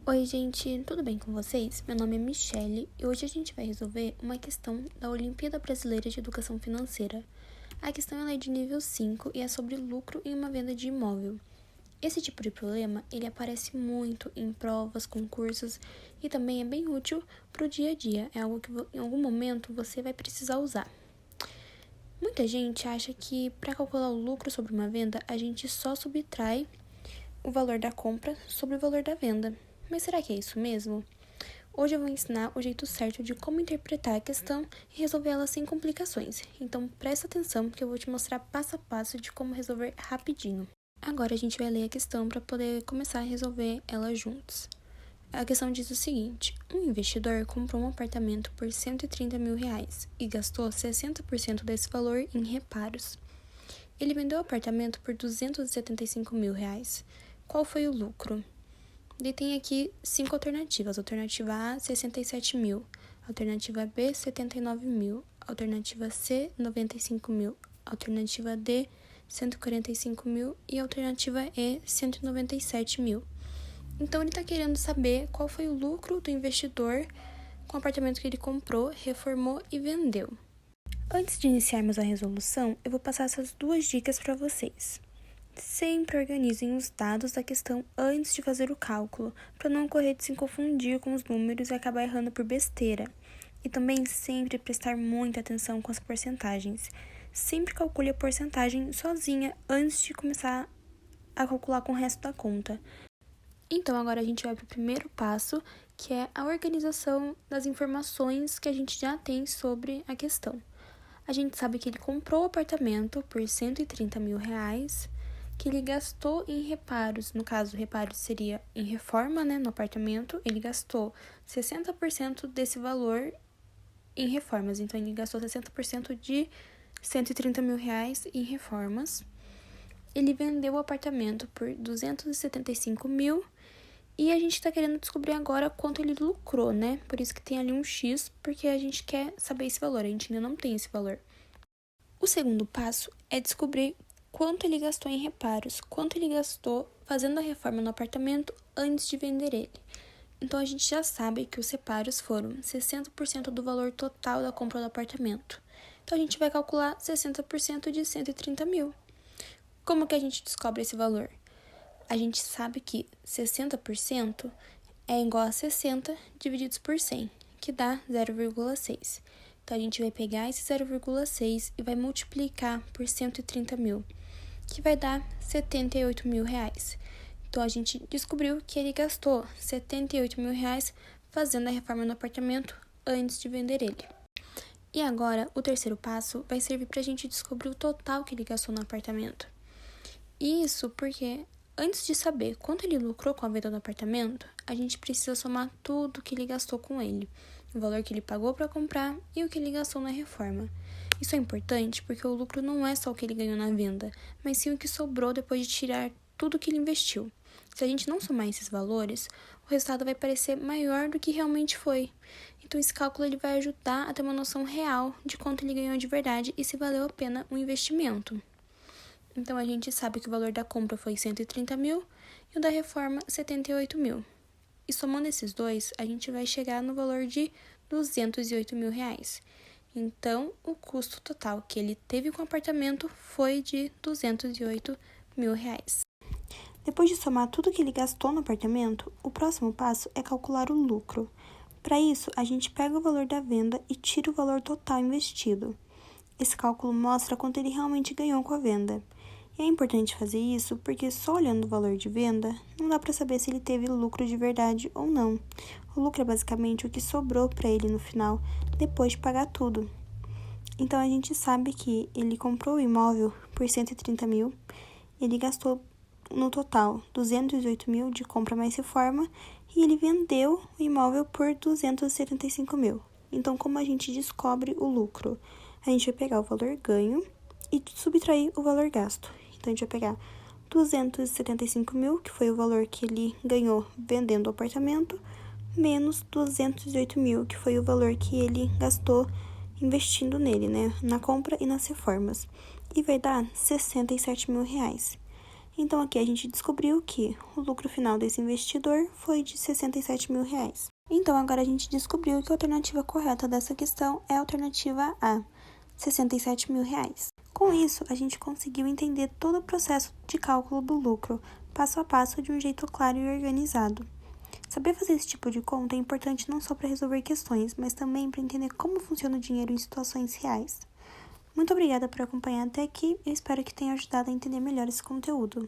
Oi, gente, tudo bem com vocês? Meu nome é Michelle e hoje a gente vai resolver uma questão da Olimpíada Brasileira de Educação Financeira. A questão ela é de nível 5 e é sobre lucro em uma venda de imóvel. Esse tipo de problema, ele aparece muito em provas, concursos e também é bem útil para o dia a dia. É algo que em algum momento você vai precisar usar. Muita gente acha que para calcular o lucro sobre uma venda, a gente só subtrai o valor da compra sobre o valor da venda. Mas será que é isso mesmo? Hoje eu vou ensinar o jeito certo de como interpretar a questão e resolver ela sem complicações. Então presta atenção que eu vou te mostrar passo a passo de como resolver rapidinho. Agora a gente vai ler a questão para poder começar a resolver ela juntos. A questão diz o seguinte: um investidor comprou um apartamento por R$130 mil e gastou 60% desse valor em reparos. Ele vendeu o apartamento por R$275 mil. Qual foi o lucro? Ele tem aqui 5 alternativas. Alternativa A, 67 mil. Alternativa B, 79 mil. Alternativa C, 95 mil. Alternativa D, 145 mil. E alternativa E, 197 mil. Então, ele está querendo saber qual foi o lucro do investidor com o apartamento que ele comprou, reformou e vendeu. Antes de iniciarmos a resolução, eu vou passar essas duas dicas para vocês. Sempre organizem os dados da questão antes de fazer o cálculo, para não ocorrer de se confundir com os números e acabar errando por besteira. E também sempre prestar muita atenção com as porcentagens. Sempre calcule a porcentagem sozinha antes de começar a calcular com o resto da conta. Então agora a gente vai para o primeiro passo, que é a organização das informações que a gente já tem sobre a questão. A gente sabe que ele comprou o apartamento por R$130 mil, que ele gastou em reparos, no caso, reparos seria em reforma, no apartamento, ele gastou 60% desse valor em reformas, então ele gastou 60% de R$130 mil em reformas. Ele vendeu o apartamento por R$275 mil e a gente está querendo descobrir agora quanto ele lucrou, Por isso que tem ali um X, porque a gente quer saber esse valor, a gente ainda não tem esse valor. O segundo passo é descobrir quanto ele gastou em reparos, quanto ele gastou fazendo a reforma no apartamento antes de vender ele. Então, a gente já sabe que os reparos foram 60% do valor total da compra do apartamento. Então, a gente vai calcular 60% de 130 mil. Como que a gente descobre esse valor? A gente sabe que 60% é igual a 60 divididos por 100, que dá 0,6. Então, a gente vai pegar esse 0,6 e vai multiplicar por 130 mil, que vai dar R$78 mil. Então, a gente descobriu que ele gastou R$78 mil fazendo a reforma no apartamento antes de vender ele. E agora, o terceiro passo vai servir para a gente descobrir o total que ele gastou no apartamento. Isso porque, antes de saber quanto ele lucrou com a venda do apartamento, a gente precisa somar tudo que ele gastou com ele, o valor que ele pagou para comprar e o que ele gastou na reforma. Isso é importante porque o lucro não é só o que ele ganhou na venda, mas sim o que sobrou depois de tirar tudo que ele investiu. Se a gente não somar esses valores, o resultado vai parecer maior do que realmente foi. Então, esse cálculo ele vai ajudar a ter uma noção real de quanto ele ganhou de verdade e se valeu a pena o investimento. Então, a gente sabe que o valor da compra foi 130 mil e o da reforma 78 mil. E somando esses dois, a gente vai chegar no valor de 208 mil. Então, o custo total que ele teve com o apartamento foi de 208 mil. Depois de somar tudo que ele gastou no apartamento, o próximo passo é calcular o lucro. Para isso, a gente pega o valor da venda e tira o valor total investido. Esse cálculo mostra quanto ele realmente ganhou com a venda. E é importante fazer isso porque só olhando o valor de venda, não dá para saber se ele teve lucro de verdade ou não. O lucro é basicamente o que sobrou para ele no final, depois de pagar tudo. Então, a gente sabe que ele comprou o imóvel por 130 mil, ele gastou no total 208 mil de compra mais reforma e ele vendeu o imóvel por 275 mil. Então, como a gente descobre o lucro? A gente vai pegar o valor ganho e subtrair o valor gasto. Então, a gente vai pegar 275 mil, que foi o valor que ele ganhou vendendo o apartamento, menos 208 mil, que foi o valor que ele gastou investindo nele, na compra e nas reformas. E vai dar 67 mil. Então, aqui a gente descobriu que o lucro final desse investidor foi de R$67 mil. Então, agora a gente descobriu que a alternativa correta dessa questão é a alternativa A, R$67 mil. Com isso, a gente conseguiu entender todo o processo de cálculo do lucro, passo a passo, de um jeito claro e organizado. Saber fazer esse tipo de conta é importante não só para resolver questões, mas também para entender como funciona o dinheiro em situações reais. Muito obrigada por acompanhar até aqui e espero que tenha ajudado a entender melhor esse conteúdo.